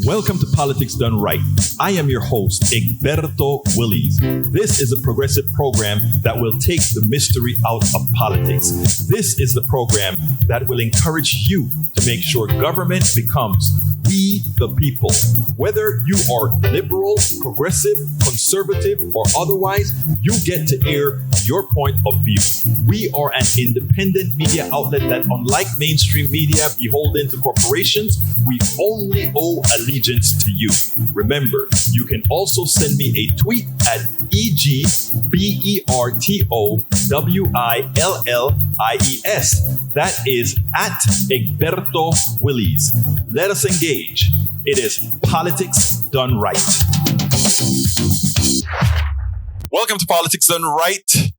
Welcome to Politics Done Right. I am your host, Egberto Willies. This is a progressive program that will take the mystery out of politics. This is the program that will encourage you to make sure government becomes we the people. Whether you are liberal, progressive, conservative, or otherwise, you get to air your point of view. We are an independent media outlet that, unlike mainstream media beholden to corporations, we only owe allegiance to you. Remember, you can also send me a tweet at EGBERTOWILLIES. That is at Egberto Willies. Let us engage. It is Politics Done Right. Welcome to Politics Done Right.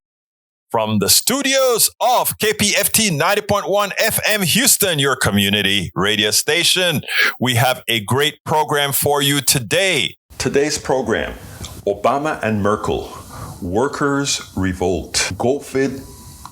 From the studios of KPFT 90.1 FM Houston, your community radio station, we have a great program for you today. Today's program, Obama and Merkel, workers revolt, COVID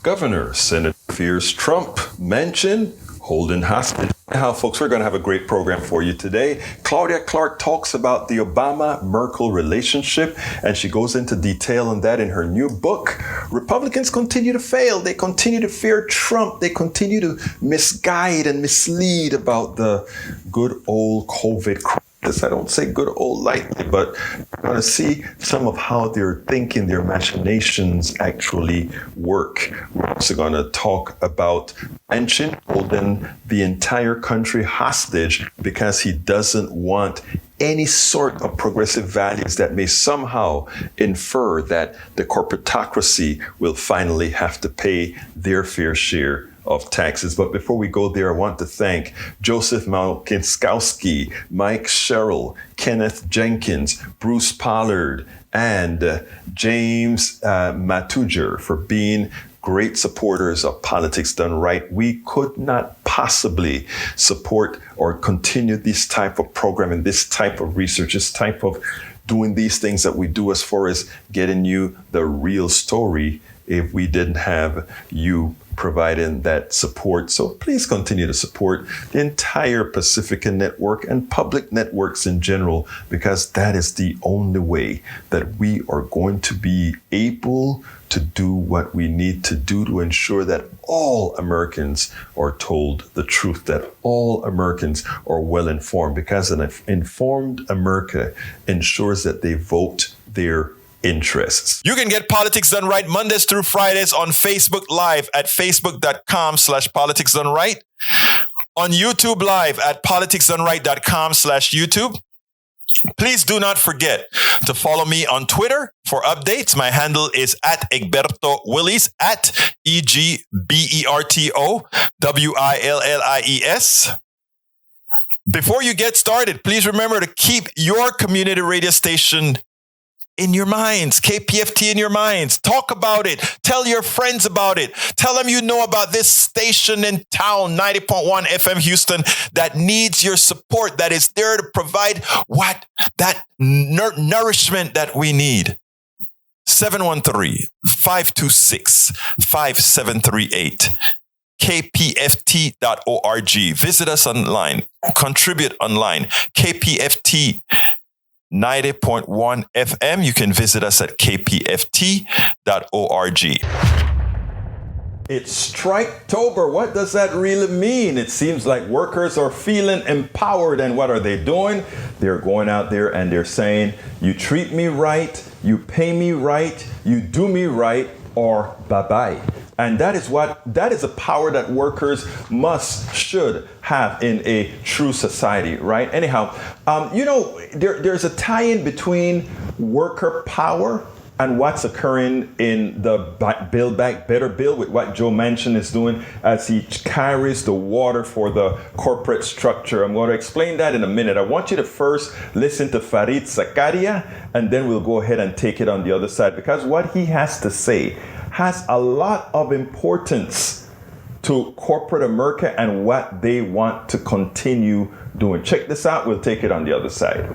governor, Senate fears Trump, Manchin, holding hostage. How, folks, we're going to have a great program for you today. Claudia Clark talks about the Obama-Merkel relationship, and she goes into detail on that in her new book. Republicans continue to fail. They continue to fear Trump. They continue to misguide and mislead about the good old COVID crisis. I don't say good old lightly, but we're going to see some of how their thinking, their machinations actually work. We're also going to talk about Manchin holding the entire country hostage because he doesn't want any sort of progressive values that may somehow infer that the corporatocracy will finally have to pay their fair share of taxes. But before we go there, I want to thank Joseph Malkinskowski, Mike Sherrill, Kenneth Jenkins, Bruce Pollard, and James Matuger for being great supporters of Politics Done Right. We could not possibly support or continue this type of programming, this type of research, this type of doing these things that we do as far as getting you the real story if we didn't have you providing that support. So please continue to support the entire Pacifica Network and public networks in general, because that is the only way that we are going to be able to do what we need to do to ensure that all Americans are told the truth, that all Americans are well informed, because an informed America ensures that they vote their interests. You can get Politics Done Right Mondays through Fridays on Facebook Live at facebook.com/Politics Done Right, on YouTube Live at politicsdoneright.com/YouTube. Please do not forget to follow me on Twitter for updates. My handle is at Egberto Willies, at EGBERTOWILLIES. Before you get started, please remember to keep your community radio station in your minds, KPFT in your minds. Talk about it. Tell your friends about it. Tell them you know about this station in town, 90.1 FM Houston, that needs your support, that is there to provide that nourishment that we need. 713-526-5738. KPFT.org. Visit us online. Contribute online. KPFT 90.1 FM. You can visit us at kpft.org. It's Striketober. What does that really mean? It seems like workers are feeling empowered. And what are they doing? They're going out there and they're saying, you treat me right, you pay me right, you do me right, or bye-bye. And that is a power that workers should have in a true society, right? Anyhow, there's a tie-in between worker power and what's occurring in the Build Back Better bill with what Joe Manchin is doing as he carries the water for the corporate structure. I'm going to explain that in a minute. I want you to first listen to Farid Zakaria, and then we'll go ahead and take it on the other side, because what he has to say has a lot of importance to corporate America and what they want to continue doing. Check this out. We'll take it on the other side.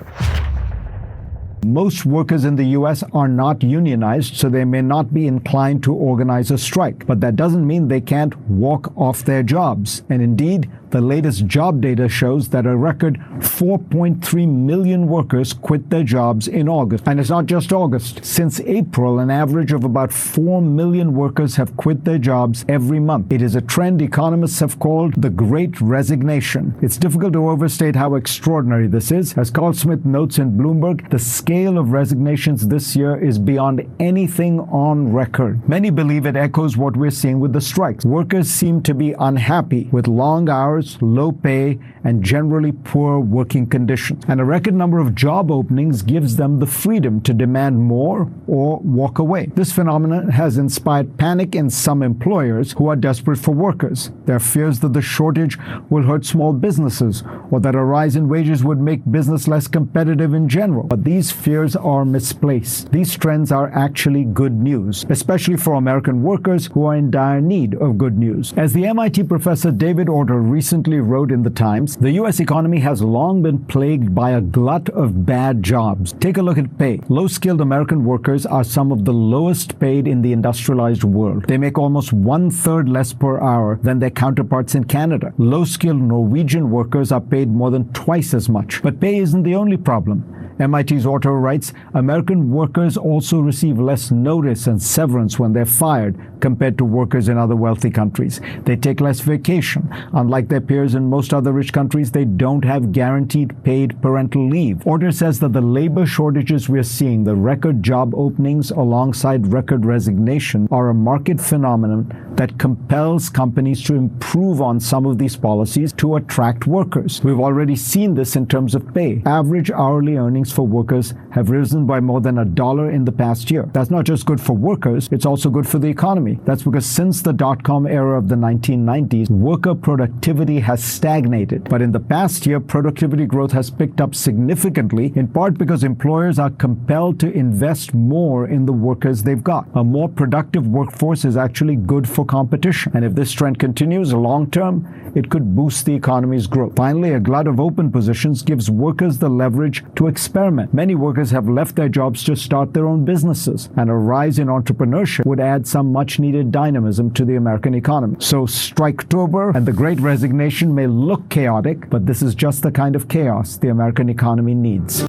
Most workers in the U.S. are not unionized, so they may not be inclined to organize a strike. But that doesn't mean they can't walk off their jobs. And indeed, the latest job data shows that a record 4.3 million workers quit their jobs in August. And it's not just August. Since April, an average of about 4 million workers have quit their jobs every month. It is a trend economists have called the Great Resignation. It's difficult to overstate how extraordinary this is. As Carl Smith notes in Bloomberg, the scale of resignations this year is beyond anything on record. Many believe it echoes what we're seeing with the strikes. Workers seem to be unhappy with long hours, low pay, and generally poor working conditions. And a record number of job openings gives them the freedom to demand more or walk away. This phenomenon has inspired panic in some employers who are desperate for workers. There are fears that the shortage will hurt small businesses or that a rise in wages would make business less competitive in general. But these fears are misplaced. These trends are actually good news, especially for American workers who are in dire need of good news. As the MIT professor David Order recently wrote in The Times, the U.S. economy has long been plagued by a glut of bad jobs. Take a look at pay. Low-skilled American workers are some of the lowest paid in the industrialized world. They make almost 1/3 less per hour than their counterparts in Canada. Low-skilled Norwegian workers are paid more than twice as much. But pay isn't the only problem. MIT's Otto writes, American workers also receive less notice and severance when they're fired compared to workers in other wealthy countries. They take less vacation. Unlike their peers in most other rich countries, they don't have guaranteed paid parental leave. Order says that the labor shortages we're seeing, the record job openings alongside record resignation, are a market phenomenon that compels companies to improve on some of these policies to attract workers. We've already seen this in terms of pay. Average hourly earnings for workers have risen by more than $1 in the past year. That's not just good for workers, it's also good for the economy. That's because since the dot-com era of the 1990s, worker productivity has stagnated. But in the past year, productivity growth has picked up significantly, in part because employers are compelled to invest more in the workers they've got. A more productive workforce is actually good for competition. And if this trend continues long-term, it could boost the economy's growth. Finally, a glut of open positions gives workers the leverage to experiment. Many workers have left their jobs to start their own businesses, and a rise in entrepreneurship would add some much-needed dynamism to the American economy. So Striketober and the Great Resignation may look chaotic, but this is just the kind of chaos the American economy needs.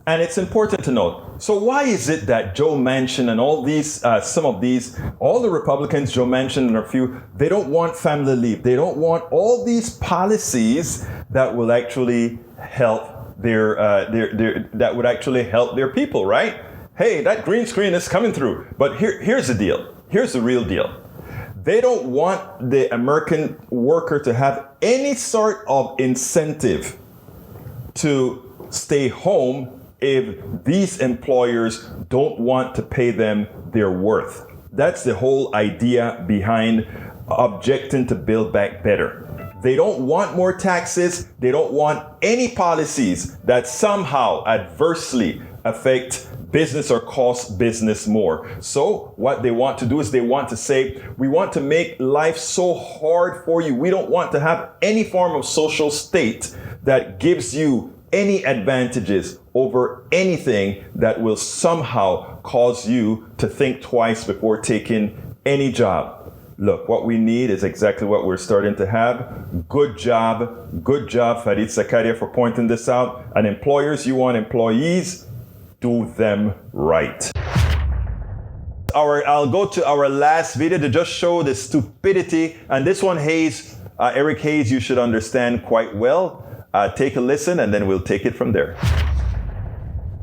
And it's important to note, so why is it that Joe Manchin and all these, all the Republicans, Joe Manchin and a few, they don't want family leave. They don't want all these policies that will actually help that would actually help their people, right? Hey, that green screen is coming through. But here's the deal. Here's the real deal. They don't want the American worker to have any sort of incentive to stay home if these employers don't want to pay them their worth. That's the whole idea behind objecting to Build Back Better. They don't want more taxes. They don't want any policies that somehow adversely affect business or cost business more. So what they want to do is they want to say, we want to make life so hard for you. We don't want to have any form of social state that gives you any advantages over anything that will somehow cause you to think twice before taking any job. Look, what we need is exactly what we're starting to have. Good job, Farid Zakaria, for pointing this out. And employers, you want employees, do them right. I'll go to our last video to just show the stupidity. And this one, Eric Hayes, you should understand quite well. Take a listen, and then we'll take it from there.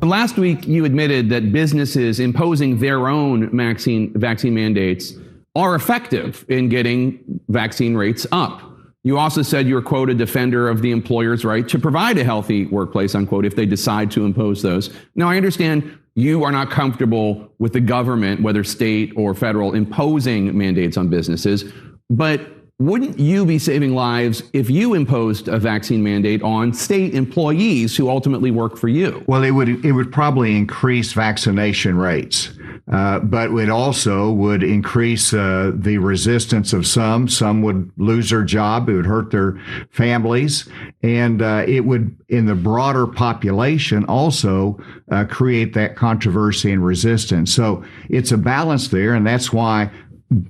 Last week, you admitted that businesses imposing their own vaccine mandates are effective in getting vaccine rates up. You also said you're, quote, a defender of the employer's right to provide a healthy workplace, unquote, if they decide to impose those. Now, I understand you are not comfortable with the government, whether state or federal, imposing mandates on businesses, but wouldn't you be saving lives if you imposed a vaccine mandate on state employees who ultimately work for you? Well, it would probably increase vaccination rates. but it also would increase the resistance of some. Some would lose their job. It would hurt their families. And it would, in the broader population, also create that controversy and resistance. So it's a balance there, and that's why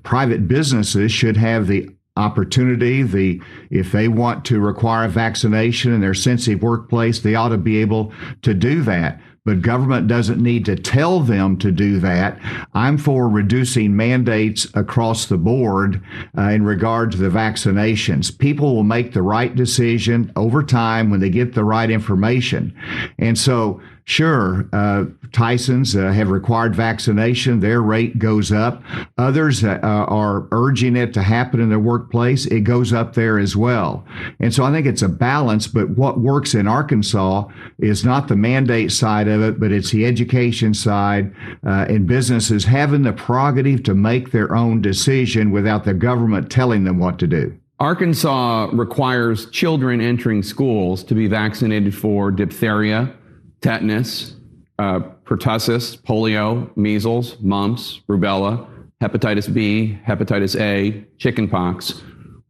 private businesses should have the opportunity, if they want to require vaccination in their sensitive workplace, they ought to be able to do that. But government doesn't need to tell them to do that. I'm for reducing mandates across the board in regard to the vaccinations. People will make the right decision over time when they get the right information. And so, sure, Tysons have required vaccination. Their rate goes up. Others are urging it to happen in their workplace. It goes up there as well. And so I think it's a balance, but what works in Arkansas is not the mandate side of it, but it's the education side and businesses having the prerogative to make their own decision without the government telling them what to do. Arkansas requires children entering schools to be vaccinated for diphtheria, tetanus, pertussis, polio, measles, mumps, rubella, hepatitis B, hepatitis A, chickenpox.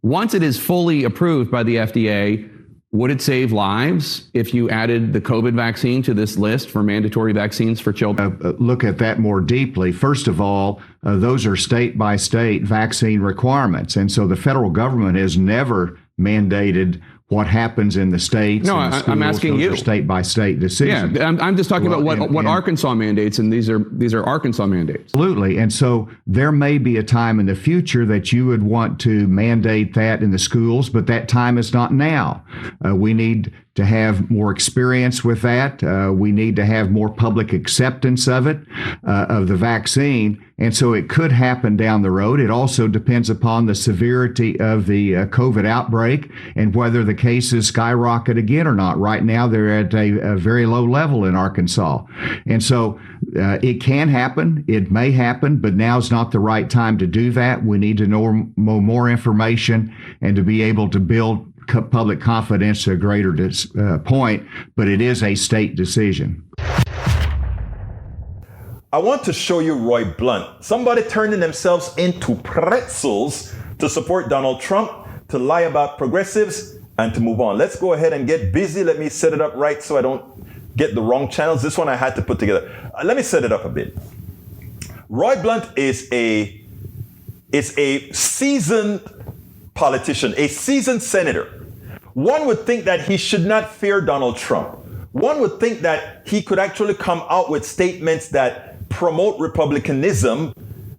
Once it is fully approved by the FDA, would it save lives if you added the COVID vaccine to this list for mandatory vaccines for children? Look at that more deeply. First of all, those are state-by-state vaccine requirements. And so the federal government has never mandated what happens in the states. No, I'm asking you. State-by-state decisions. Yeah, I'm just talking about what Arkansas mandates, and these are Arkansas mandates. Absolutely. And so there may be a time in the future that you would want to mandate that in the schools, but that time is not now. We need to have more experience with that. We need to have more public acceptance of it, of the vaccine. And so it could happen down the road. It also depends upon the severity of the COVID outbreak and whether the cases skyrocket again or not. Right now, they're at a very low level in Arkansas. And so it can happen. It may happen, but now's not the right time to do that. We need to know more information and to be able to build public confidence to a greater point, but it is a state decision. I want to show you Roy Blunt, somebody turning themselves into pretzels to support Donald Trump, to lie about progressives, and to move on. Let's go ahead and get busy. Let me set it up right so I don't get the wrong channels. This one I had to put together. Let me set it up a bit. Roy Blunt is a seasoned politician, a seasoned senator. One would think that he should not fear Donald Trump. One would think that he could actually come out with statements that promote republicanism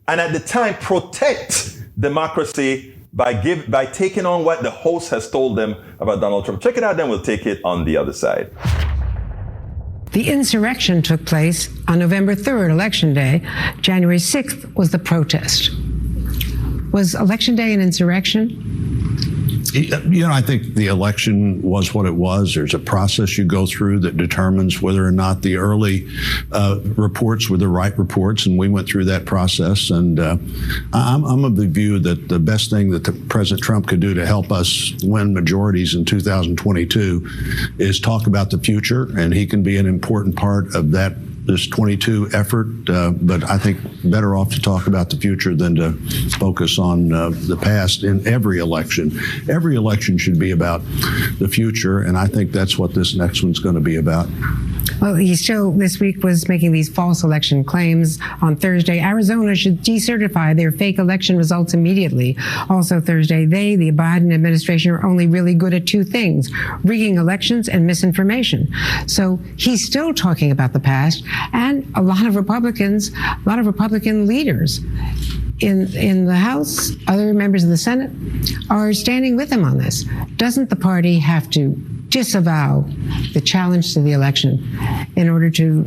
and at the time protect democracy by taking on what the host has told them about Donald Trump. Check it out, then we'll take it on the other side. The insurrection took place on November 3rd, Election Day. January 6th was the protest. Was Election Day an insurrection? You know, I think the election was what it was. There's a process you go through that determines whether or not the early reports were the right reports, and we went through that process. And I'm of the view that the best thing that President Trump could do to help us win majorities in 2022 is talk about the future, and he can be an important part of this 22 effort, but I think better off to talk about the future than to focus on the past in every election. Every election should be about the future, and I think that's what this next one's going to be about. Well, he still this week was making these false election claims. On Thursday, Arizona should decertify their fake election results immediately. Also Thursday, the Biden administration, are only really good at two things: rigging elections and misinformation. So he's still talking about the past, and a lot of Republican leaders in the House, other members of the Senate, are standing with him on this. Doesn't the party have to disavow the challenge to the election in order to,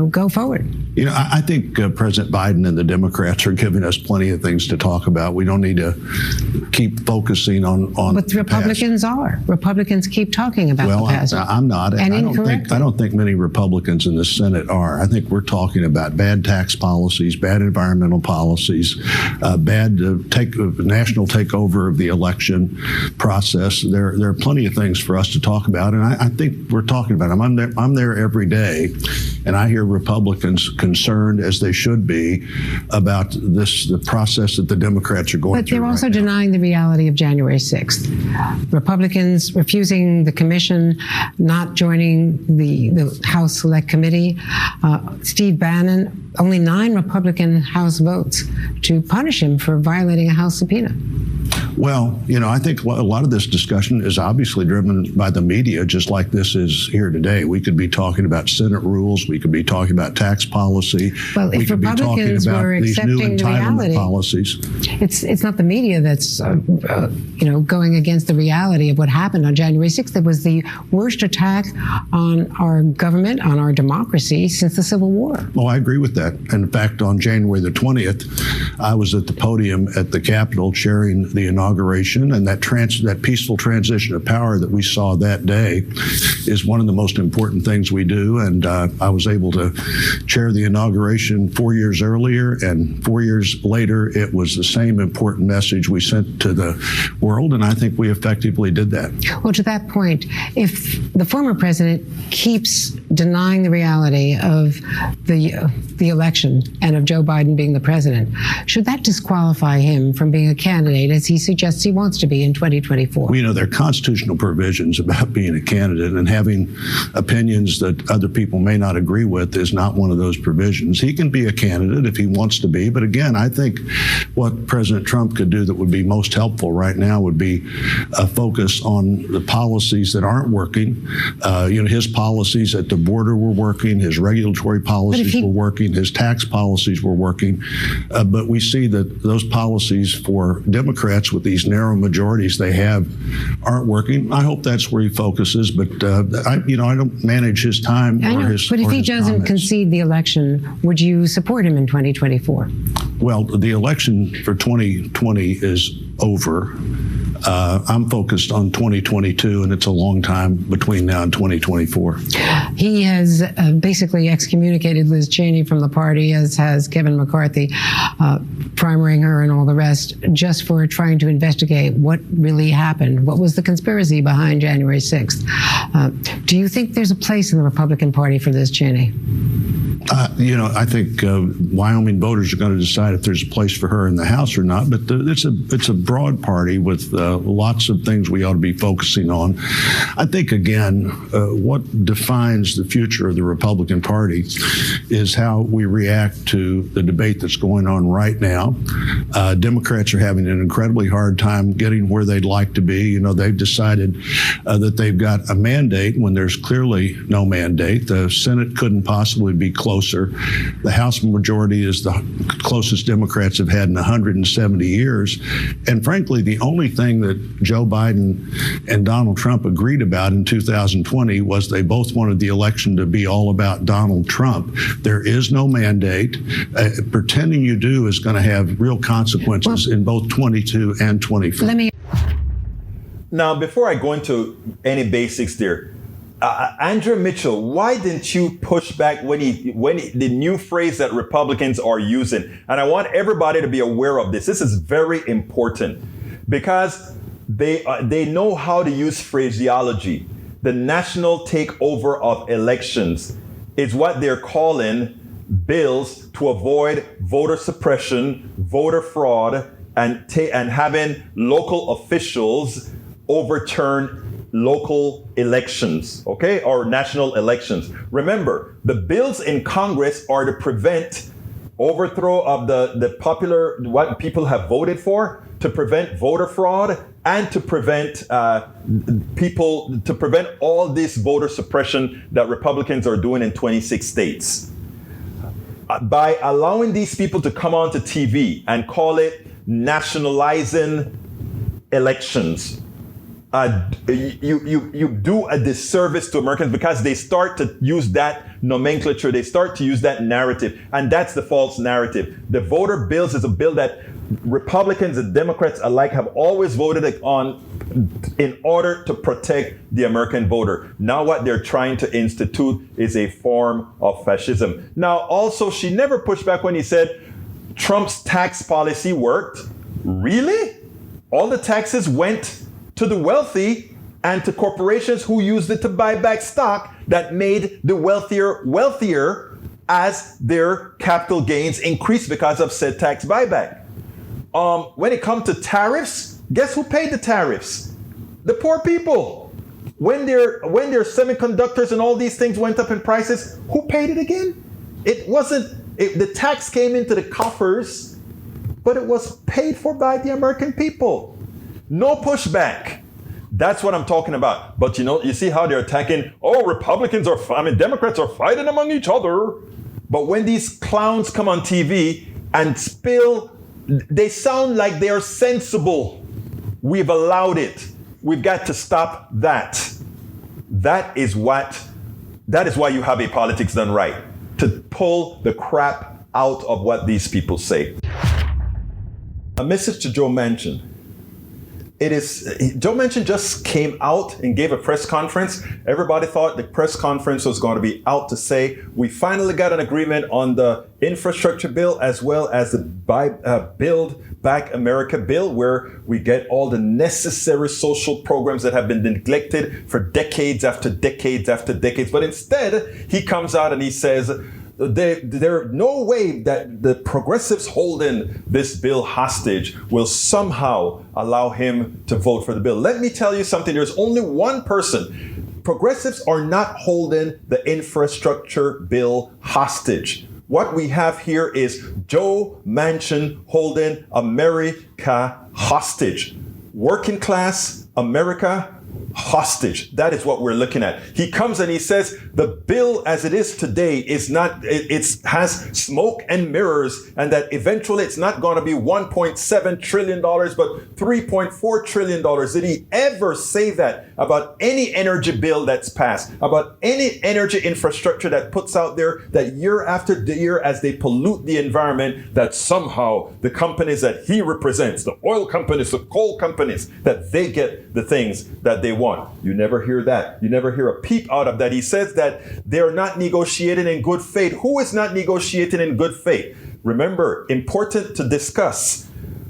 go forward? You know, I think President Biden and the Democrats are giving us plenty of things to talk about. We don't need to keep focusing on But Republicans are. Republicans keep talking about the past. I'm not. And I don't think many Republicans in the Senate are. I think we're talking about bad tax policies, bad environmental policies, bad national takeover of the election process. There are plenty of things for us to talk about, and I think we're talking about them. I'm there every day. And I hear Republicans concerned, as they should be, about the process that the Democrats are going through. But they're also right now. denying the reality of January 6th. Republicans refusing the commission, not joining the House Select Committee. Steve Bannon, only 9 Republican House votes to punish him for violating a House subpoena. Well, I think a lot of this discussion is obviously driven by the media, just like this is here today. We could be talking about Senate rules. We could be talking about tax policy. Well, we if could Republicans be talking were about these new accepting the entitlement reality, policies. It's not the media that's going against the reality of what happened on January 6th. It was the worst attack on our government, on our democracy since the Civil War. Well, I agree with that. In fact, on January the 20th, I was at the podium at the Capitol chairing the inauguration, and that peaceful transition of power that we saw that day is one of the most important things we do. And I was able to chair the inauguration 4 years earlier, and 4 years later, it was the same important message we sent to the world, and I think we effectively did that. Well, to that point, if the former president keeps denying the reality of the election and of Joe Biden being the president, should that disqualify him from being a candidate, as he suggests he wants to be in 2024? Well, there are constitutional provisions about being a candidate, and having opinions that other people may not agree with is not one of those provisions. He can be a candidate if he wants to be, but again, I think what President Trump could do that would be most helpful right now would be a focus on the policies that aren't working. His policies at the border were working, his regulatory policies were working, his tax policies were working, but we see that those policies for Democrats with these narrow majorities they have aren't working. I hope that's where he focuses, but I don't manage his time or his. But if he doesn't comments. concede the election, would you support him in 2024? Well, the election for 2020 is over. I'm focused on 2022, and it's a long time between now and 2024. He has basically excommunicated Liz Cheney from the party, as has Kevin McCarthy, primarying her and all the rest, just for trying to investigate what really happened. What was the conspiracy behind January 6th? Do you think there's a place in the Republican Party for Liz Cheney? I think Wyoming voters are going to decide if there's a place for her in the House or not. But it's a broad party with lots of things we ought to be focusing on. I think, again, what defines the future of the Republican Party is how we react to the debate that's going on right now. Democrats are having an incredibly hard time getting where they'd like to be. They've decided that they've got a mandate when there's clearly no mandate. The Senate couldn't possibly be closer. The House majority is the closest Democrats have had in 170 years. And frankly, the only thing that Joe Biden and Donald Trump agreed about in 2020 was they both wanted the election to be all about Donald Trump. There is no mandate. Pretending you do is going to have real consequences in both 22 and 24. Now, before I go into any basics there, Andrew Mitchell, why didn't you push back when the new phrase that Republicans are using? And I want everybody to be aware of this. This is very important because they know how to use phraseology. The national takeover of elections is what they're calling bills to avoid voter suppression, voter fraud, and having local officials overturn local elections, okay, or national elections. Remember, the bills in Congress are to prevent overthrow of the popular, what people have voted for, to prevent voter fraud, and to prevent all this voter suppression that Republicans are doing in 26 states. By allowing these people to come onto TV and call it nationalizing elections, you do a disservice to Americans because they start to use that nomenclature, they start to use that narrative, and that's the false narrative. The voter bills is a bill that Republicans and Democrats alike have always voted on in order to protect the American voter. Now what they're trying to institute is a form of fascism. Now also, she never pushed back when he said Trump's tax policy worked. Really? All the taxes went to the wealthy and to corporations who used it to buy back stock that made the wealthier wealthier as their capital gains increased because of said tax buyback. When it comes to tariffs, guess who paid the tariffs? The poor people. When their semiconductors and all these things went up in prices, who paid it again? It wasn't, the tax came into the coffers, but it was paid for by the American people. No pushback. That's what I'm talking about. But you see how they're attacking, Democrats are fighting among each other. But when these clowns come on TV and spill, they sound like they are sensible. We've allowed it. We've got to stop that. That is why you have a politics done right, to pull the crap out of what these people say. A message to Joe Manchin. Joe Manchin just came out and gave a press conference. Everybody thought the press conference was going to be out to say, we finally got an agreement on the infrastructure bill as well as the Build Back America bill, where we get all the necessary social programs that have been neglected for decades after decades after decades. But instead, he comes out and he says, there's no way that the progressives holding this bill hostage will somehow allow him to vote for the bill. Let me tell you something. There's only one person. Progressives are not holding the infrastructure bill hostage. What we have here is Joe Manchin holding America hostage. Working class America hostage. That is what we're looking at. He comes and he says the bill as it is today is not, it has smoke and mirrors, and that eventually it's not going to be $1.7 trillion, but $3.4 trillion. Did he ever say that about any energy bill that's passed, about any energy infrastructure that puts out there that year after year as they pollute the environment, that somehow the companies that he represents, the oil companies, the coal companies, that they get the things that they want? You never hear that. You never hear a peep out of that. He says that they're not negotiating in good faith. Who is not negotiating in good faith? Remember, important to discuss.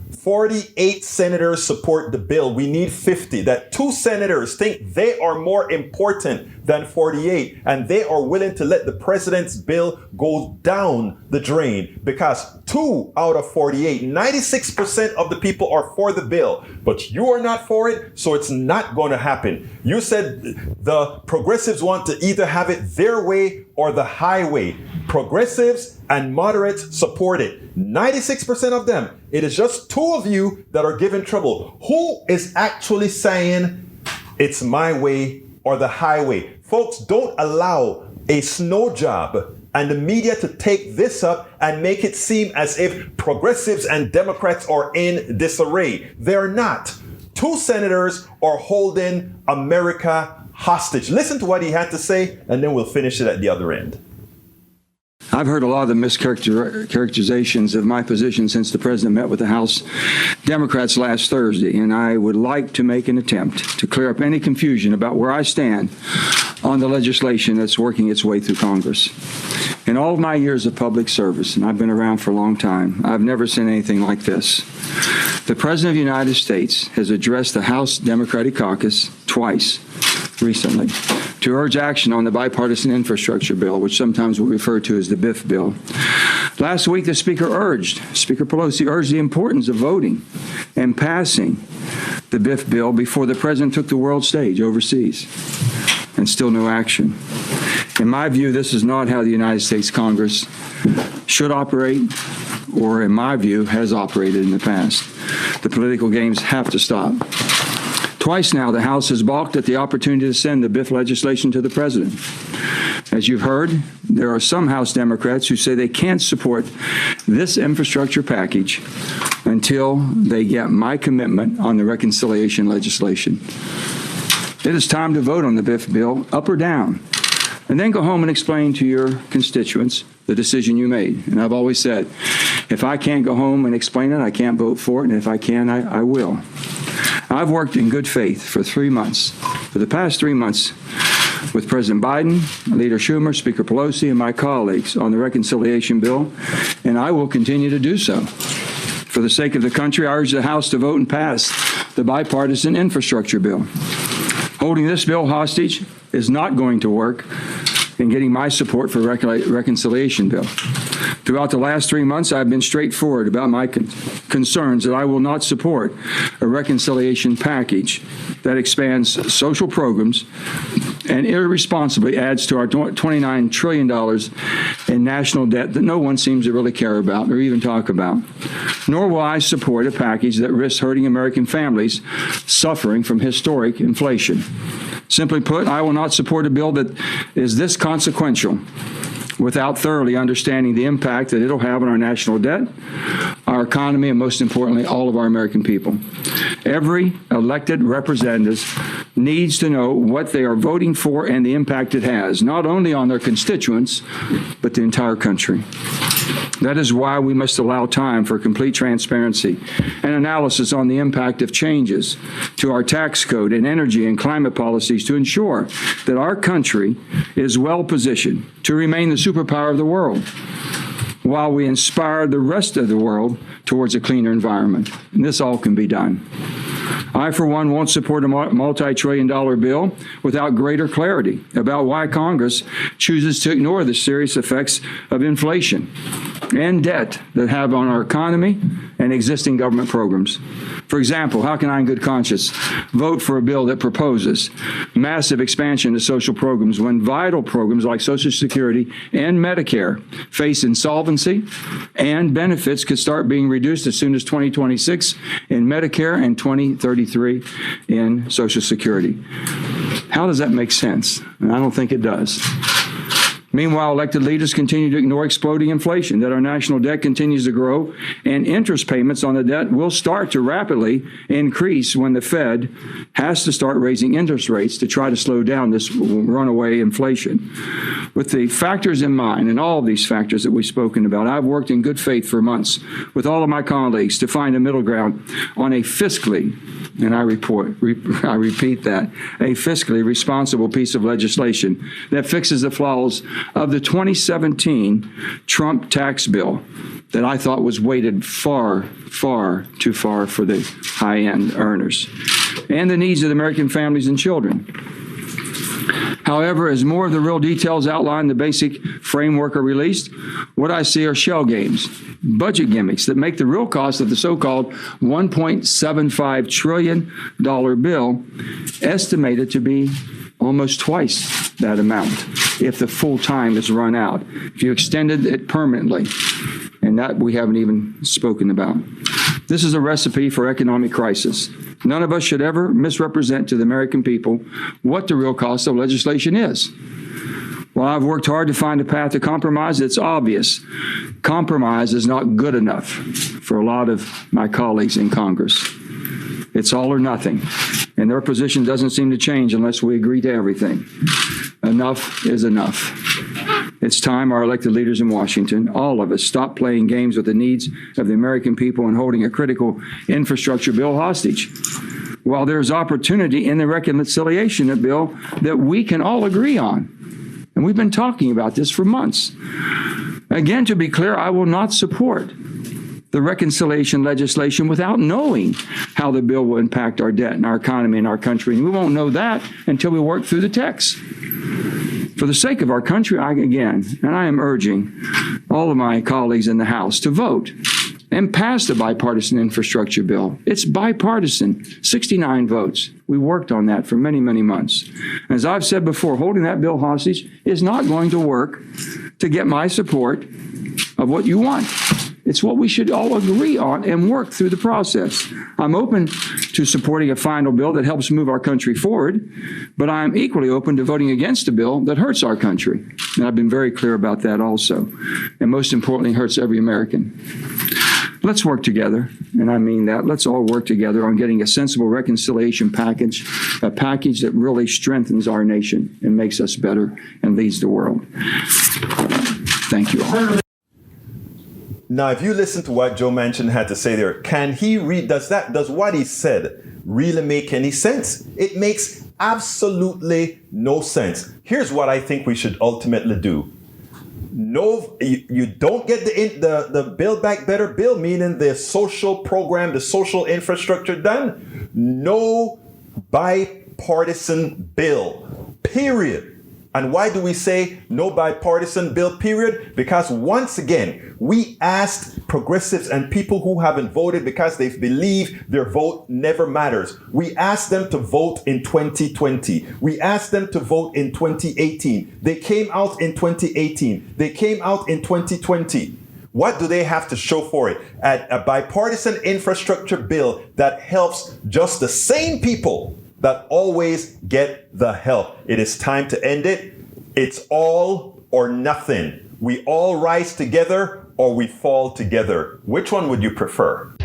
48 senators support the bill. We need 50. That 2 senators think they are more important than 48, and they are willing to let the president's bill go down the drain because 2 out of 48, 96% of the people are for the bill, but you are not for it, so it's not going to happen. You said the progressives want to either have it their way or the highway. Progressives and moderates support it. 96% of them. It is just 2 of you that are giving trouble. Who is actually saying it's my way or the highway? Folks, don't allow a snow job and the media to take this up and make it seem as if progressives and Democrats are in disarray. They're not. 2 senators are holding America hostage. Listen to what he had to say, and then we'll finish it at the other end. I've heard a lot of the mischaracterizations of my position since the president met with the House Democrats last Thursday, and I would like to make an attempt to clear up any confusion about where I stand on the legislation that's working its way through Congress. In all of my years of public service, and I've been around for a long time, I've never seen anything like this. The President of the United States has addressed the House Democratic Caucus twice recently to urge action on the bipartisan infrastructure bill, which sometimes we refer to as the BIF bill. Last week, the Speaker Pelosi urged the importance of voting and passing the BIF bill before the President took the world stage overseas, and still no action. In my view, this is not how the United States Congress should operate, or in my view, has operated in the past. The political games have to stop. Twice now, the House has balked at the opportunity to send the BIF legislation to the President. As you've heard, there are some House Democrats who say they can't support this infrastructure package until they get my commitment on the reconciliation legislation. It is time to vote on the BIF bill, up or down, and then go home and explain to your constituents the decision you made. And I've always said, if I can't go home and explain it, I can't vote for it, and if I can, I will. I've worked in good faith for the past 3 months, with President Biden, Leader Schumer, Speaker Pelosi, and my colleagues on the reconciliation bill, and I will continue to do so. For the sake of the country, I urge the House to vote and pass the bipartisan infrastructure bill. Holding this bill hostage is not going to work in getting my support for reconciliation bill. Throughout the last 3 months, I've been straightforward about my concerns that I will not support a reconciliation package that expands social programs and irresponsibly adds to our $29 trillion in national debt that no one seems to really care about or even talk about. Nor will I support a package that risks hurting American families suffering from historic inflation. Simply put, I will not support a bill that is this consequential without thoroughly understanding the impact that it'll have on our national debt, our economy, and most importantly, all of our American people. Every elected representative needs to know what they are voting for and the impact it has, not only on their constituents, but the entire country. That is why we must allow time for complete transparency and analysis on the impact of changes to our tax code and energy and climate policies to ensure that our country is well positioned to remain the superpower of the world while we inspire the rest of the world towards a cleaner environment. And this all can be done. I, for one, won't support a multi-trillion-dollar bill without greater clarity about why Congress chooses to ignore the serious effects of inflation and debt that have on our economy and existing government programs. For example, how can I in good conscience vote for a bill that proposes massive expansion of social programs when vital programs like Social Security and Medicare face insolvency and benefits could start being reduced as soon as 2026 in Medicare and 2033 in Social Security? How does that make sense? And I don't think it does. Meanwhile, elected leaders continue to ignore exploding inflation, that our national debt continues to grow, and interest payments on the debt will start to rapidly increase when the Fed has to start raising interest rates to try to slow down this runaway inflation. With the factors in mind, and all of these factors that we've spoken about, I've worked in good faith for months with all of my colleagues to find a middle ground on a fiscally, and I repeat that, a fiscally responsible piece of legislation that fixes the flaws of the 2017 Trump tax bill that I thought was weighted far, far too far for the high-end earners and the needs of the American families and children. However, as more of the real details outlined in the basic framework are released, what I see are shell games, budget gimmicks that make the real cost of the so-called $1.75 trillion bill estimated to be almost twice that amount if the full time is run out, if you extended it permanently, and that we haven't even spoken about. This is a recipe for economic crisis. None of us should ever misrepresent to the American people what the real cost of legislation is. While I've worked hard to find a path to compromise, it's obvious compromise is not good enough for a lot of my colleagues in Congress. It's all or nothing, and their position doesn't seem to change unless we agree to everything. Enough is enough. It's time our elected leaders in Washington, all of us, stop playing games with the needs of the American people and holding a critical infrastructure bill hostage. While there's opportunity in the reconciliation bill that we can all agree on, and we've been talking about this for months. Again, to be clear, I will not support the reconciliation legislation without knowing how the bill will impact our debt and our economy and our country. And we won't know that until we work through the text. For the sake of our country, I am urging all of my colleagues in the House to vote and pass the bipartisan infrastructure bill. It's bipartisan, 69 votes. We worked on that for many, many months. As I've said before, holding that bill hostage is not going to work to get my support of what you want. It's what we should all agree on and work through the process. I'm open to supporting a final bill that helps move our country forward, but I'm equally open to voting against a bill that hurts our country. And I've been very clear about that also. And most importantly, hurts every American. Let's work together, and I mean that. Let's all work together on getting a sensible reconciliation package, a package that really strengthens our nation and makes us better and leads the world. Thank you all. Now, if you listen to what Joe Manchin had to say there, does what he said really make any sense? It makes absolutely no sense. Here's what I think we should ultimately do. No, you don't get the Build Back Better bill, meaning the social program, the social infrastructure done. No bipartisan bipartisan bill, period. And why do we say no bipartisan bill, period? Because once again, we asked progressives and people who haven't voted because they believe their vote never matters. We asked them to vote in 2020. We asked them to vote in 2018. They came out in 2018. They came out in 2020. What do they have to show for it? A bipartisan infrastructure bill that helps just the same people that always get the help. It is time to end it. It's all or nothing. We all rise together or we fall together. Which one would you prefer?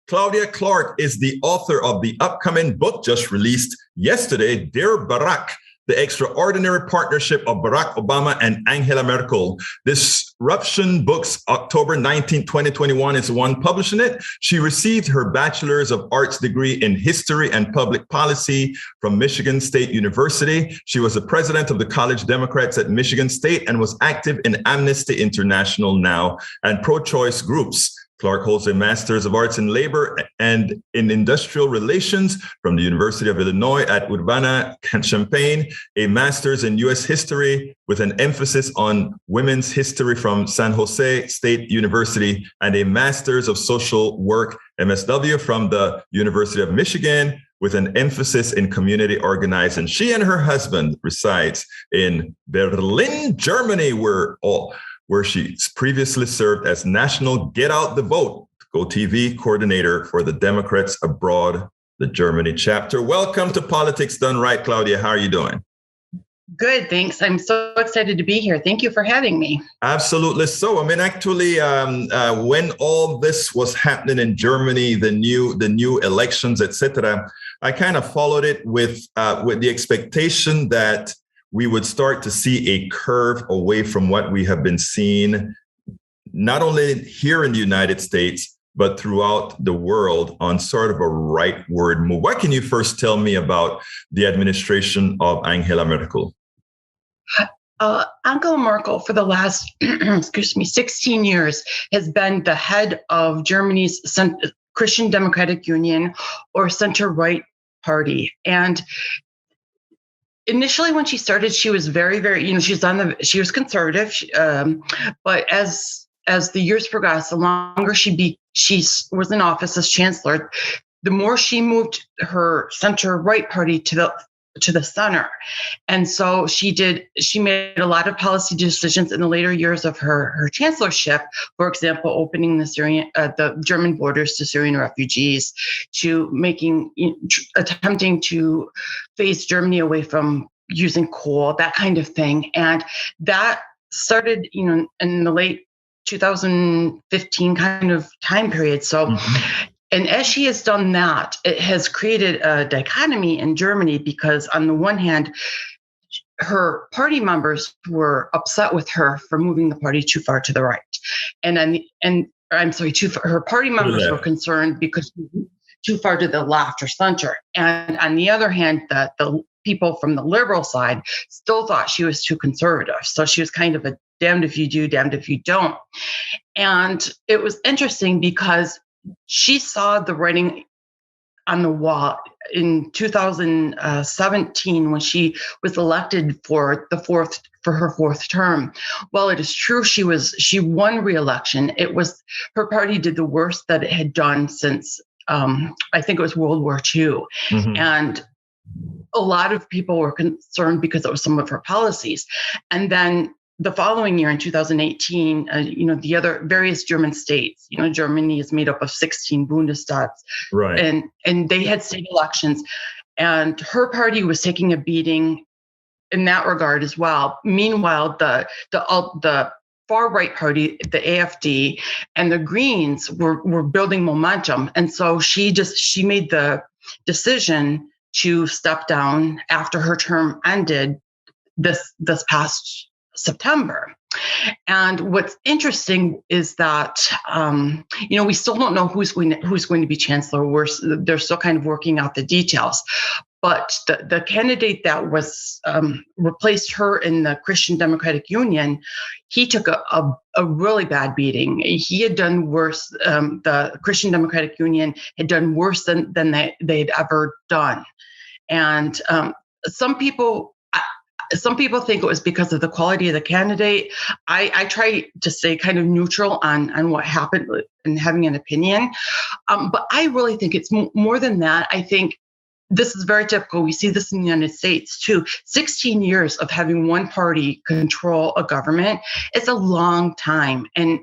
Claudia Clark is the author of the upcoming book just released yesterday, Dear Barack, The Extraordinary Partnership of Barack Obama and Angela Merkel. Disruption Books, October 19, 2021 is the one publishing it. She received her Bachelor's of Arts degree in History and Public Policy from Michigan State University. She was the president of the College Democrats at Michigan State and was active in Amnesty International Now and pro-choice groups. Clark holds a Master's of Arts in Labor and in Industrial Relations from the University of Illinois at Urbana-Champaign, a Master's in U.S. History with an emphasis on women's history from San Jose State University, and a Master's of Social Work, MSW, from the University of Michigan with an emphasis in community organizing. She and her husband resides in Berlin, Germany, where she previously served as National Get Out the Vote, Go TV coordinator for the Democrats Abroad, the Germany chapter. Welcome to Politics Done Right, Claudia. How are you doing? Good, thanks. I'm so excited to be here. Thank you for having me. Absolutely. So, I mean, actually, when all this was happening in Germany, the new elections, etc., I kind of followed it with the expectation that we would start to see a curve away from what we have been seeing, not only here in the United States, but throughout the world on sort of a rightward move. What can you first tell me about the administration of Angela Merkel? Angela Merkel, for the last, 16 years, has been the head of Germany's Christian Democratic Union, or center-right party. And initially, when she started, she was very, she was conservative. But as the years progressed, the longer she was in office as chancellor, the more she moved her center-right party to the center. And so she made a lot of policy decisions in the later years of her chancellorship. For example, opening the German borders to Syrian refugees, to attempting to phase Germany away from using coal, that kind of thing. And that started, in the late 2015 kind of time period. So, And as she has done that, it has created a dichotomy in Germany, because on the one hand, her party members were upset with her for moving the party too far to the right. Her party members were concerned because she moved too far to the left or center. And on the other hand, the people from the liberal side still thought she was too conservative. So she was kind of a damned if you do, damned if you don't. And it was interesting because she saw the writing on the wall in 2017 when she was elected for her fourth term. While it is true she won re-election, her party did the worst that it had done since I think it was World War II. Mm-hmm. And a lot of people were concerned because it was some of her policies. And then the following year, in 2018, the other various German states, Germany is made up of 16 Bundesstaates, right? And they had state elections, and her party was taking a beating in that regard as well. Meanwhile, the far right party, the AfD, and the Greens were building momentum, and so she made the decision to step down after her term ended this past September. And what's interesting is that we still don't know who's going to be chancellor. They're still kind of working out the details. But the candidate that was replaced her in the Christian Democratic Union, he took a really bad beating. He had done worse. The Christian Democratic Union had done worse than they'd ever done. And some people think it was because of the quality of the candidate. I try to stay kind of neutral on what happened and having an opinion. But I really think it's more than that. I think this is very typical. We see this in the United States too. 16 years of having one party control a government, it's a long time. And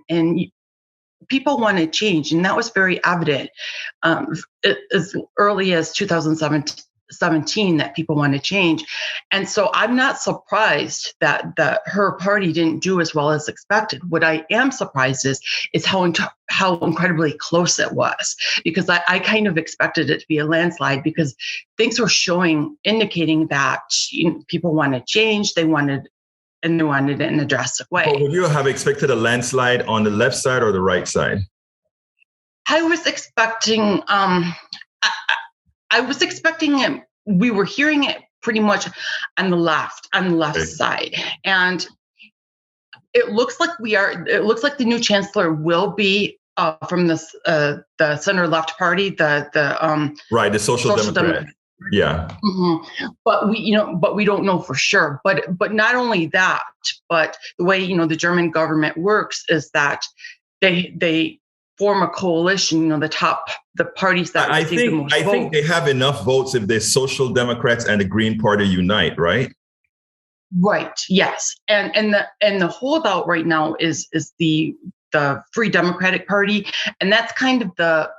people want to change. And that was very evident as early as 2017 that people want to change. And so I'm not surprised that her party didn't do as well as expected. What I am surprised is how incredibly close it was, because I kind of expected it to be a landslide, because things were indicating that people want to change. They wanted it in a drastic way. But would you have expected a landslide on the left side or the right side? I was expecting, I was expecting it. We were hearing it pretty much on the left side. And it looks like the new chancellor will be from the center left party, the Social Democrat. Yeah. Mm-hmm. But we don't know for sure. But not only that, but the way, the German government works is that they form a coalition, the parties that receive the most votes. I think they have enough votes if the Social Democrats and the Green Party unite, right? Right. Yes. And the holdout right now is the Free Democratic Party, and that's kind of they're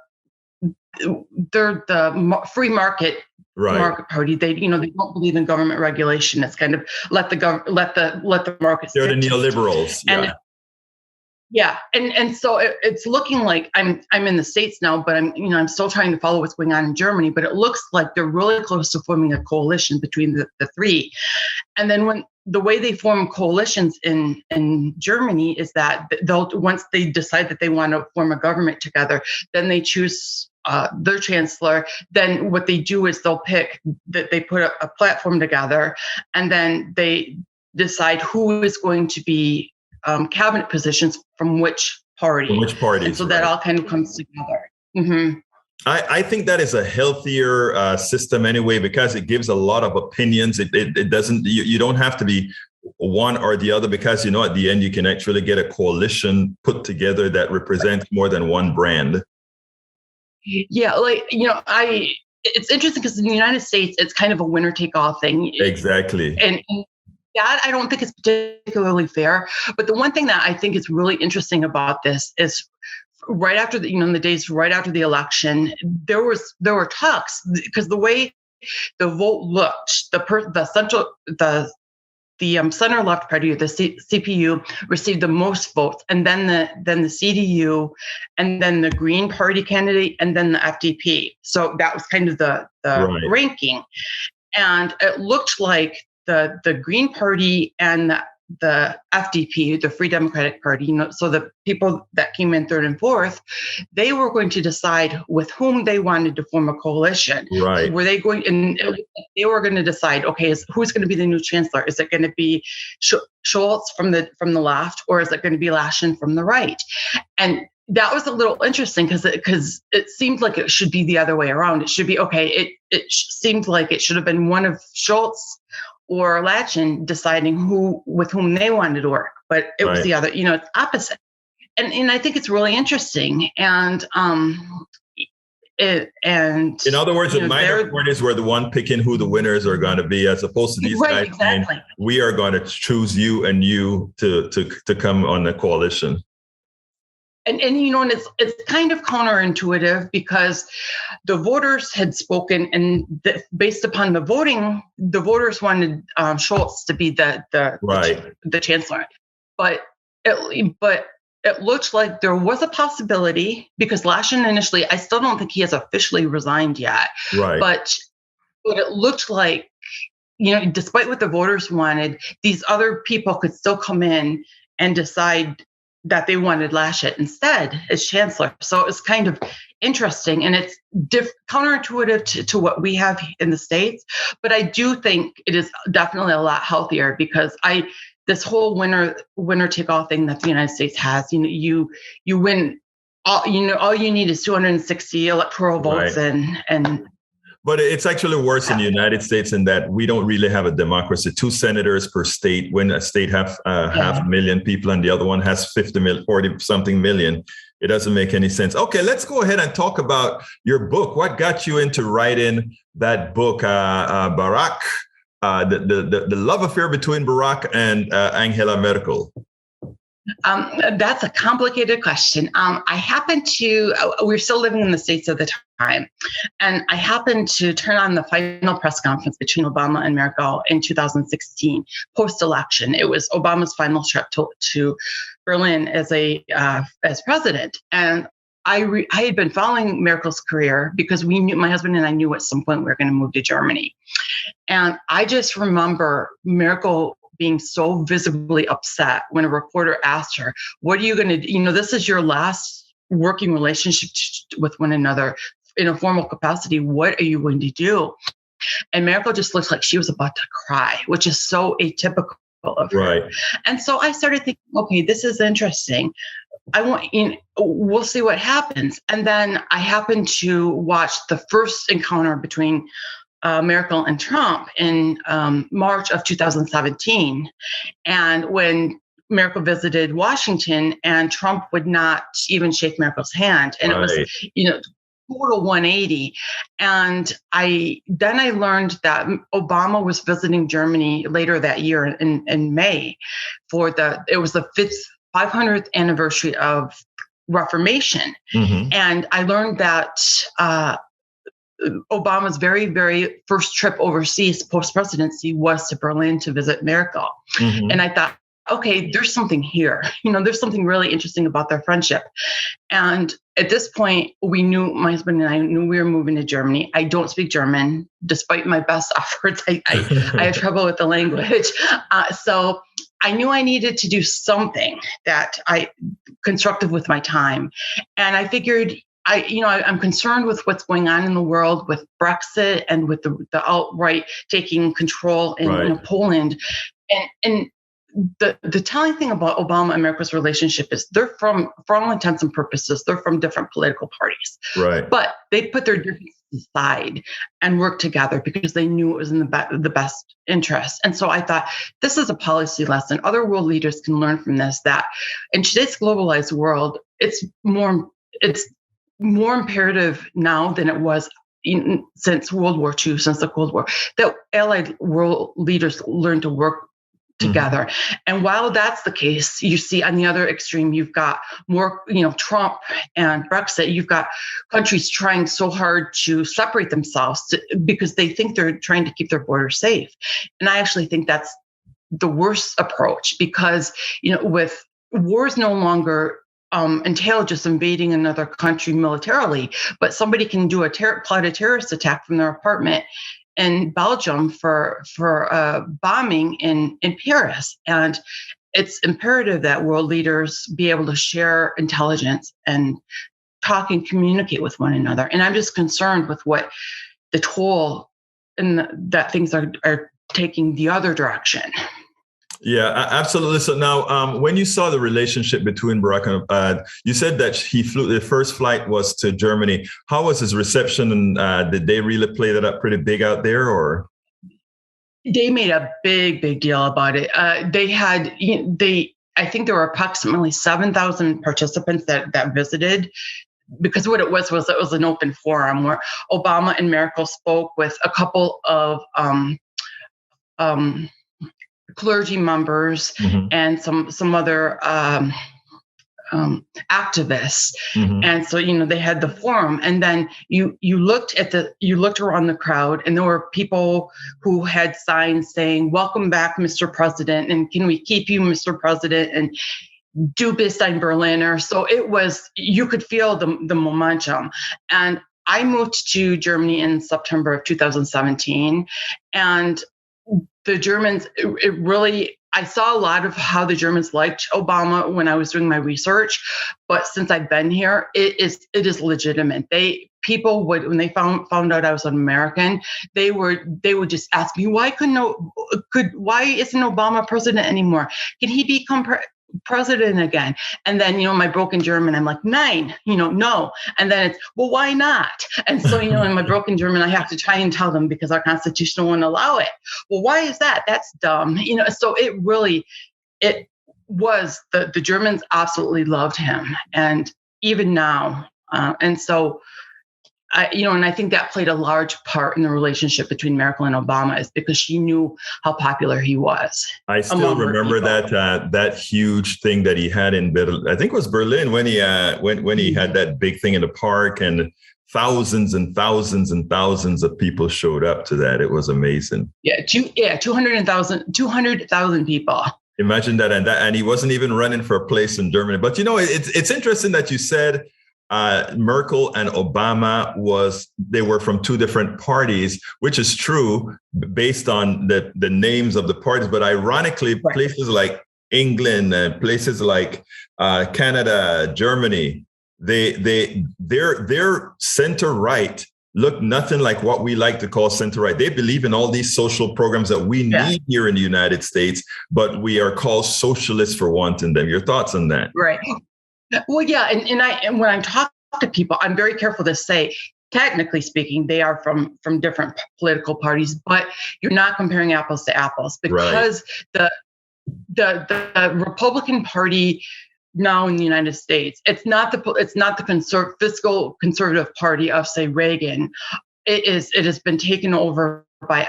the free market. Right. Market party. They don't believe in government regulation. It's kind of let the markets. They're the neoliberals. Yeah. And so it's looking like I'm in the States now, but I'm still trying to follow what's going on in Germany. But it looks like they're really close to forming a coalition between the three. And then when the way they form coalitions in Germany is that once they decide that they want to form a government together, then they choose their chancellor. Then what they do is they put a platform together, and then they decide who is going to be cabinet positions from which party. And so that all kind of comes together. Mm-hmm. I think that is a healthier system anyway, because it gives a lot of opinions. It doesn't, you don't have to be one or the other, because, at the end, you can actually get a coalition put together that represents more than one brand. Yeah. It's interesting because in the United States, it's kind of a winner take all thing. Exactly. And that I don't think is particularly fair. But the one thing that I think is really interesting about this is right after in the days right after the election, there were talks, because the way the vote looked, the center left party, the CPU, received the most votes, and then the CDU, and then the Green Party candidate, and then the FDP. So that was kind of the right ranking, and it looked like the Green Party and the FDP, the Free Democratic Party, so the people that came in third and fourth, they were going to decide with whom they wanted to form a coalition. Right. Were they going, and they were going to decide, okay, who's going to be the new chancellor? Is it going to be Scholz from the left, or is it going to be Laschet from the right? And that was a little interesting because it seemed like it should be the other way around. It should be, okay, it seemed like it should have been one of Scholz or Laschet deciding with whom they wanted to work, but it was the other, it's opposite. And I think it's really interesting. And in other words, the minor parties were the one picking who the winners are going to be, as opposed to these guys saying, we are going to choose you and you to come on the coalition. And it's kind of counterintuitive, because the voters had spoken, and based upon the voting, the voters wanted Scholz to be the chancellor. But it looked like there was a possibility, because Laschet initially, I still don't think he has officially resigned yet. Right. But it looked like, despite what the voters wanted, these other people could still come in and decide that they wanted Laschet instead as chancellor. So it was kind of interesting, and it's counterintuitive to what we have in the States. But I do think it is definitely a lot healthier, because this whole winner take all thing that the United States has, you win all you need is 260 electoral votes, right. and But it's actually worse in the United States in that we don't really have a democracy. 2 senators per state. When a state has half a million people and the other one has 40 something million, it doesn't make any sense. Okay, let's go ahead and talk about your book. What got you into writing that book, Barack, the love affair between Barack and Angela Merkel? That's a complicated question. I happened to, we were still living in the States at the time, and I happened to turn on the final press conference between Obama and Merkel in 2016, post-election. It was Obama's final trip to Berlin as president. And I had been following Merkel's career because my husband and I knew at some point we were going to move to Germany. And I just remember Merkel being so visibly upset when a reporter asked her, what are you going to do? This is your last working relationship with one another in a formal capacity. What are you going to do? And Merkel just looked like she was about to cry, which is so atypical of her. Right. And so I started thinking, okay, this is interesting. We'll see what happens. And then I happened to watch the first encounter between Merkel and Trump in March of 2017. And when Merkel visited Washington, and Trump would not even shake Merkel's hand. And it was, total 180. And I learned that Obama was visiting Germany later that year in May it was the 500th anniversary of Reformation. Mm-hmm. And I learned that Obama's very, very first trip overseas post-presidency was to Berlin to visit Merkel. Mm-hmm. And I thought, okay, there's something here. There's something really interesting about their friendship. And at this point, my husband and I knew we were moving to Germany. I don't speak German, despite my best efforts. I have trouble with the language. So I knew I needed to do something that constructive with my time. And I figured, I'm concerned with what's going on in the world with Brexit and with the alt-right taking control in Poland. And the telling thing about Obama and Merkel's relationship is for all intents and purposes, they're from different political parties. Right. But they put their differences aside and worked together because they knew it was in the best interest. And so I thought, this is a policy lesson. Other world leaders can learn from this, that in today's globalized world, it's more imperative now than it was since World War II, since the Cold War, that allied world leaders learn to work together. Mm-hmm. And while that's the case, you see on the other extreme, you've got more, Trump and Brexit, you've got countries trying so hard to separate themselves because they think they're trying to keep their borders safe. And I actually think that's the worst approach, because, with wars no longer entail just invading another country militarily, but somebody can do plot a terrorist attack from their apartment in Belgium for bombing in Paris. And it's imperative that world leaders be able to share intelligence and talk and communicate with one another. And I'm just concerned with what the toll that things are taking the other direction. Yeah, absolutely. So now, when you saw the relationship between Barack and you said that he flew, the first flight was to Germany. How was his reception? And did they really play that up pretty big out there, or? They made a big deal about it. I think there were approximately 7,000 participants that visited, because what it was an open forum where Obama and Merkel spoke with a couple of clergy members, mm-hmm. and some other activists. Mm-hmm. And so, they had the forum, and then you looked around the crowd, and there were people who had signs saying, "Welcome back, Mr. President," and "Can we keep you, Mr. President?" and "Du bist ein Berliner." So you could feel the momentum. And I moved to Germany in September of 2017, and the Germans, I saw a lot of how the Germans liked Obama when I was doing my research, but since I've been here, it is legitimate. People would, when they found out I was an American, they would just ask me, why isn't Obama president anymore? Can he become president again? And then, my broken German, I'm like, nein, no. And then it's, well, why not? And so, in my broken German, I have to try and tell them because our constitution won't allow it. Well, why is that? That's dumb. So it was, the Germans absolutely loved him. And even now, and so, and I think that played a large part in the relationship between Merkel and Obama, is because she knew how popular he was. I still remember that huge thing that he had in Berlin. I think it was Berlin when he when he had that big thing in the park, and thousands and thousands and thousands of people showed up to that. It was amazing. 200,000 people. Imagine that, and he wasn't even running for a place in Germany. But it's interesting that you said Merkel and Obama they were from two different parties, which is true based on the names of the parties. But ironically, right, places like England and places like Canada, Germany, their center right look nothing like what we like to call center right. They believe in all these social programs that we need here in the United States, but we are called socialists for wanting them. Your thoughts on that? Right. Well, yeah, and when I talk to people, I'm very careful to say, technically speaking, they are from different political parties, but you're not comparing apples to apples, because right, the Republican Party now in the United States, it's not the fiscal conservative party of, say, Reagan. It has been taken over by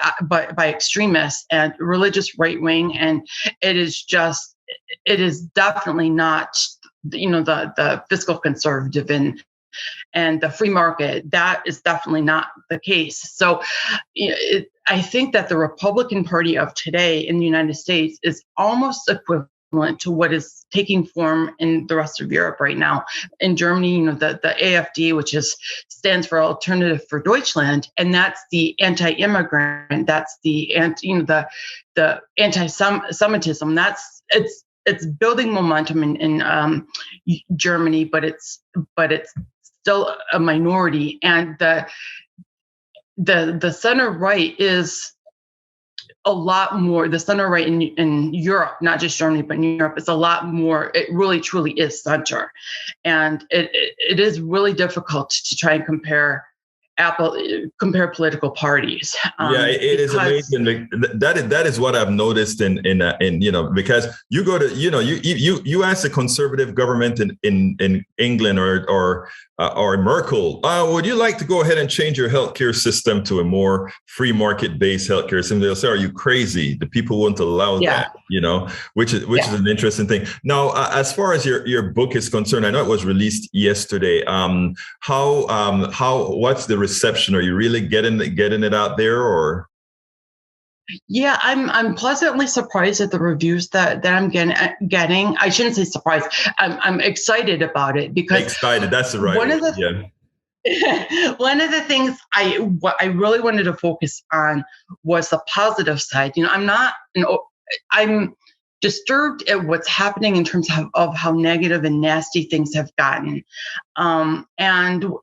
extremists and religious right wing, and it is definitely not the fiscal conservative and the free market. That is definitely not the case. So I think that the Republican Party of today in the United States is almost equivalent to what is taking form in the rest of Europe right now. In Germany, the AfD, which stands for Alternative for Deutschland, and that's the anti-immigrant, that's the anti-Semitism. It's building momentum in Germany, but it's still a minority. And the center right is a lot more. The center right in Europe, not just Germany, but in Europe, is a lot more. It really, truly is center, and it is really difficult to try and compare political parties. It is amazing. That is what I've noticed in because you go to you ask a conservative government in England or Merkel, would you like to go ahead and change your healthcare system to a more free market based healthcare system? They'll say, "Are you crazy? The people won't allow that." Which is an interesting thing. Now, as far as your book is concerned, I know it was released yesterday. What's the reception? Are you really getting it out there, or? Yeah, I'm pleasantly surprised at the reviews that I'm getting. I shouldn't say surprised. I'm excited about it because excited. That's the right one word. of one of the things what I really wanted to focus on was the positive side. I'm disturbed at what's happening in terms of how negative and nasty things have gotten. And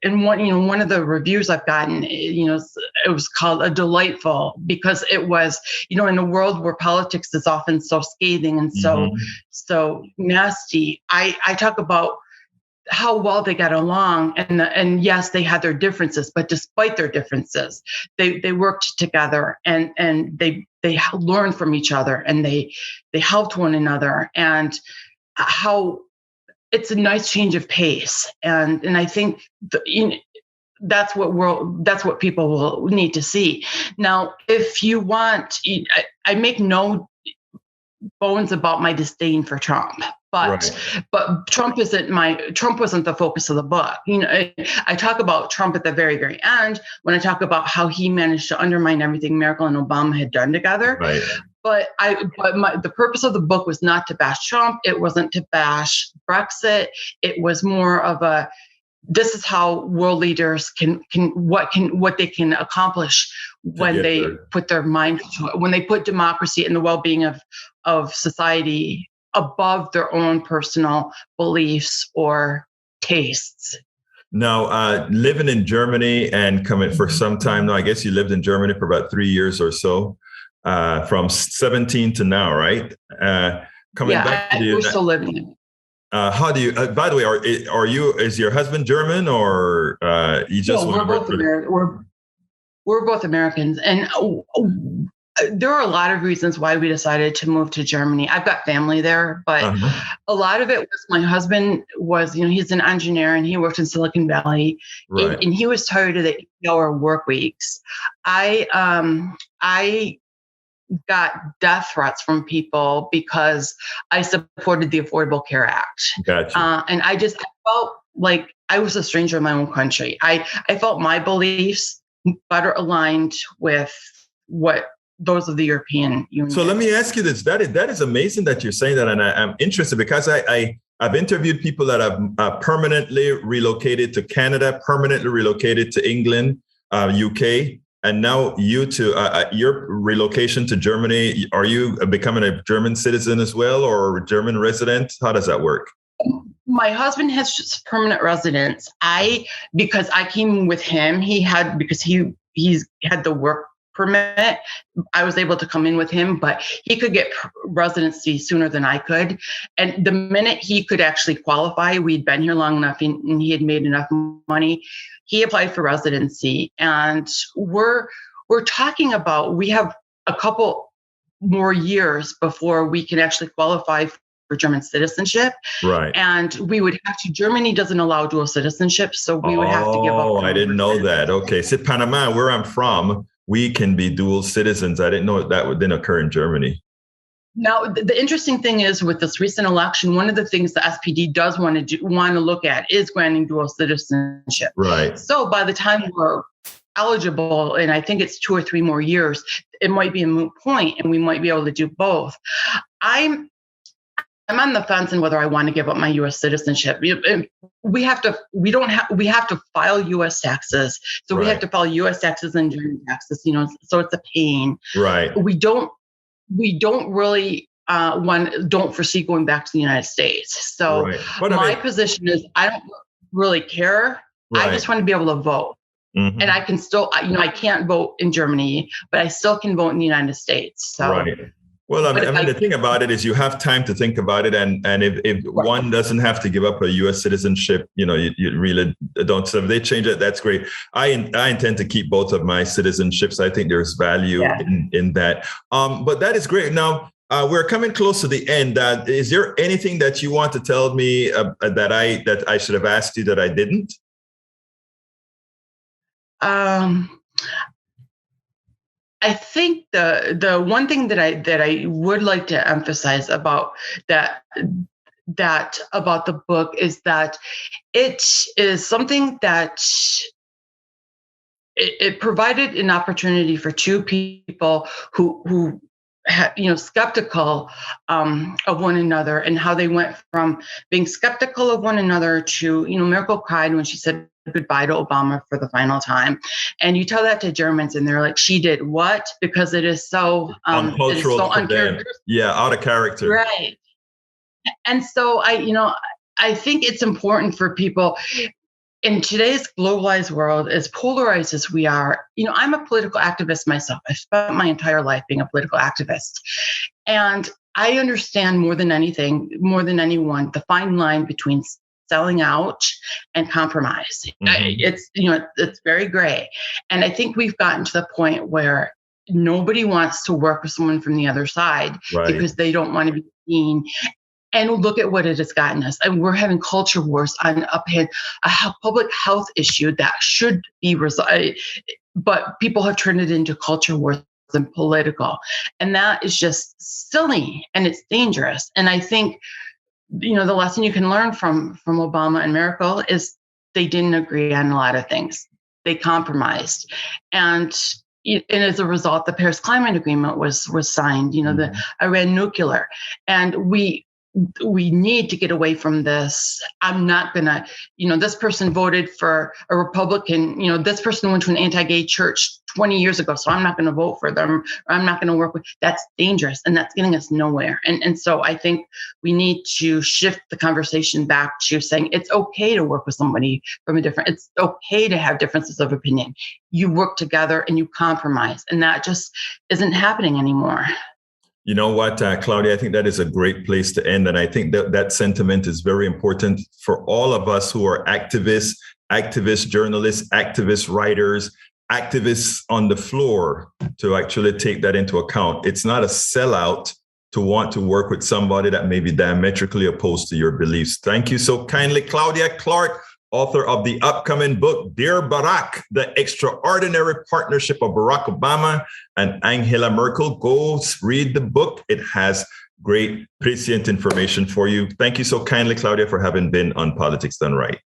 one of the reviews I've gotten, it was called a delightful, because it was, in a world where politics is often so scathing and so nasty. I talk about how well they got along, and yes, they had their differences, but despite their differences, they worked together and they learned from each other, and they helped one another, and how it's a nice change of pace, and I think that's what people will need to see. Now, if you want, I make no bones about my disdain for Trump. But Trump wasn't the focus of the book. I talk about Trump at the very, very end when I talk about how he managed to undermine everything Merkel and Obama had done together. Right. But the purpose of the book was not to bash Trump. It wasn't to bash Brexit. It was more of this is how world leaders what they can accomplish when they put their mind to it, when they put democracy and the well-being of of society above their own personal beliefs or tastes. Now, living in Germany and coming for some time now, I guess you lived in Germany for about 3 years or so, from 17 to now, right? Coming back to the we're still living. How do you? By the way, are you? Is your husband German, or you just? No, we're both American. We're both Americans, and there are a lot of reasons why we decided to move to Germany. I've got family there, but a lot of it was my husband was, he's an engineer and he worked in Silicon Valley, right. and he was tired of the 8-hour work weeks. I got death threats from people because I supported the Affordable Care Act. Gotcha. And I felt like I was a stranger in my own country. I felt my beliefs better aligned with what those of the European Union. So let me ask you this. That is amazing that you're saying that. And I'm interested because I've interviewed people that have permanently relocated to Canada, permanently relocated to England, UK. And now you too, your relocation to Germany, are you becoming a German citizen as well, or a German resident? How does that work? My husband has just permanent residence. Because I came with him, because he's had the work permit, I was able to come in with him, but he could get residency sooner than I could. And the minute he could actually qualify, we'd been here long enough and he had made enough money, he applied for residency. And we're talking about, we have a couple more years before we can actually qualify for German citizenship. Right. And we would have to, Germany doesn't allow dual citizenship, so we would have to give up. Oh, I didn't know that. Okay. So Panama, where I'm from, we can be dual citizens. I didn't know that didn't occur in Germany. Now, the interesting thing is with this recent election, one of the things the SPD does want to look at is granting dual citizenship. Right. So by the time we're eligible, and I think it's 2 or 3 more years, it might be a moot point and we might be able to do both. I'm on the fence on whether I want to give up my U.S. citizenship. We have to file U.S. taxes. So we have to file U.S. taxes and German taxes, so it's a pain. Right. We don't really don't foresee going back to the United States. So my position is I don't really care. Right. I just want to be able to vote. Mm-hmm. And I can still, I can't vote in Germany, but I still can vote in the United States. So. Right. Well, the thing about it is you have time to think about it. And if one doesn't have to give up a U.S. citizenship, you really don't. So if they change it, that's great. I intend to keep both of my citizenships. I think there's value in that. But that is great. Now, we're coming close to the end. Is there anything that you want to tell me that I should have asked you that I didn't? I think the one thing that I would like to emphasize about that about the book is that it is something that it provided an opportunity for 2 people who skeptical of one another, and how they went from being skeptical of one another to, Merkel cried when she said goodbye to Obama for the final time. And you tell that to Germans and they're like, she did what? Because it is so uncultural for them. Yeah, out of character. Right. And so I think it's important for people in today's globalized world, as polarized as we are. I'm a political activist myself. I spent my entire life being a political activist. And I understand more than anyone, the fine line between selling out and compromise. Mm-hmm. It's very gray. And I think we've gotten to the point where nobody wants to work with someone from the other side because they don't want to be seen. And look at what it has gotten us. And we're having culture wars on a public health issue that should be resolved, but people have turned it into culture wars and political. And that is just silly and it's dangerous. And I think, the lesson you can learn from Obama and Merkel is they didn't agree on a lot of things. They compromised. And as a result, the Paris Climate Agreement was signed, the Iran nuclear. And we we need to get away from this. I'm not going to, this person voted for a Republican, this person went to an anti-gay church 20 years ago, so I'm not going to vote for them, or I'm not going to work with. That's dangerous, and that's getting us nowhere. And so I think we need to shift the conversation back to saying it's okay to work with somebody from it's okay to have differences of opinion. You work together and you compromise, and that just isn't happening anymore. You know what, Claudia, I think that is a great place to end. And I think that sentiment is very important for all of us who are activists, journalists, activist writers, activists on the floor, to actually take that into account. It's not a sellout to want to work with somebody that may be diametrically opposed to your beliefs. Thank you so kindly, Claudia Clark, author of the upcoming book, Dear Barack, The Extraordinary Partnership of Barack Obama and Angela Merkel. Go read the book. It has great, prescient information for you. Thank you so kindly, Claudia, for having been on Politics Done Right.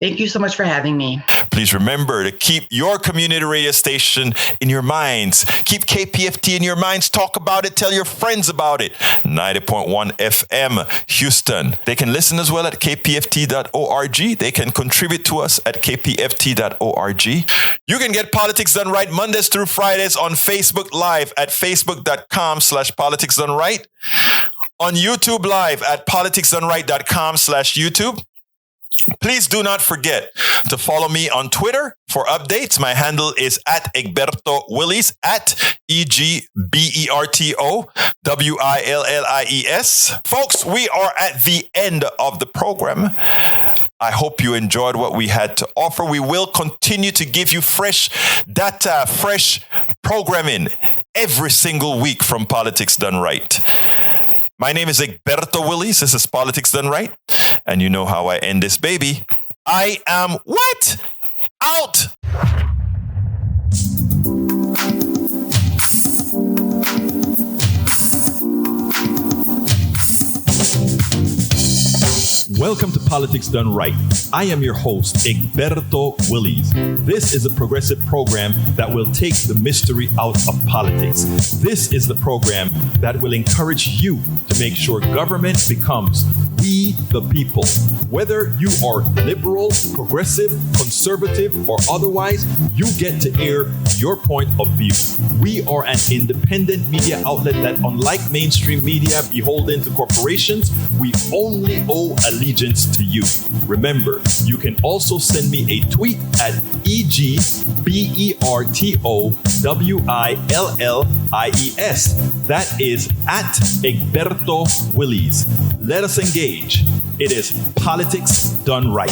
Thank you so much for having me. Please remember to keep your community radio station in your minds. Keep KPFT in your minds. Talk about it. Tell your friends about it. 90.1 FM, Houston. They can listen as well at kpft.org. They can contribute to us at kpft.org. You can get Politics Done Right Mondays through Fridays on Facebook Live at facebook.com/politicsdoneright. On YouTube Live at politicsdoneright.com/YouTube. Please do not forget to follow me on Twitter for updates. My handle is at Egberto Willies, at EGBERTOWILLIES. Folks, we are at the end of the program. I hope you enjoyed what we had to offer. We will continue to give you fresh data, fresh programming every single week from Politics Done Right. My name is Egberto Willies. This is Politics Done Right. And you know how I end this baby. I am what? Out. Welcome to Politics Done Right. I am your host, Egberto Willies. This is a progressive program that will take the mystery out of politics. This is the program that will encourage you to make sure government becomes we the people. Whether you are liberal, progressive, conservative, or otherwise, you get to air your point of view. We are an independent media outlet that, unlike mainstream media beholden to corporations, we only owe allegiance to you. Remember, you can also send me a tweet at EGBERTOWILLIES. That is at Egberto Willies. Let us engage. It is Politics Done Right.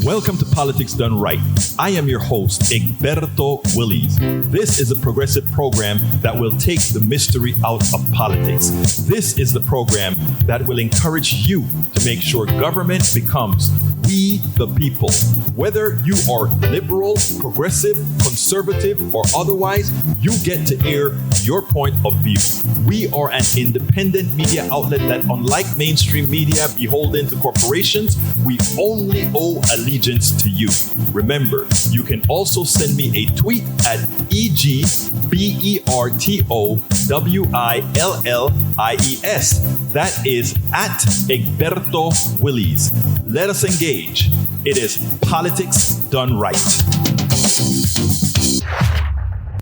Welcome to Politics Done Right. I am your host, Egberto Willies. This is a progressive program that will take the mystery out of politics. This is the program that will encourage you to make sure government becomes we the people. Whether you are liberal, progressive, conservative, or otherwise, you get to air your point of view. We are an independent media outlet that, unlike mainstream media beholden to corporations, we only owe allegiance to you. Remember, you can also send me a tweet at EGBERTOWILLIES. That is at Egberto Willies. Let us engage. It is Politics Done Right.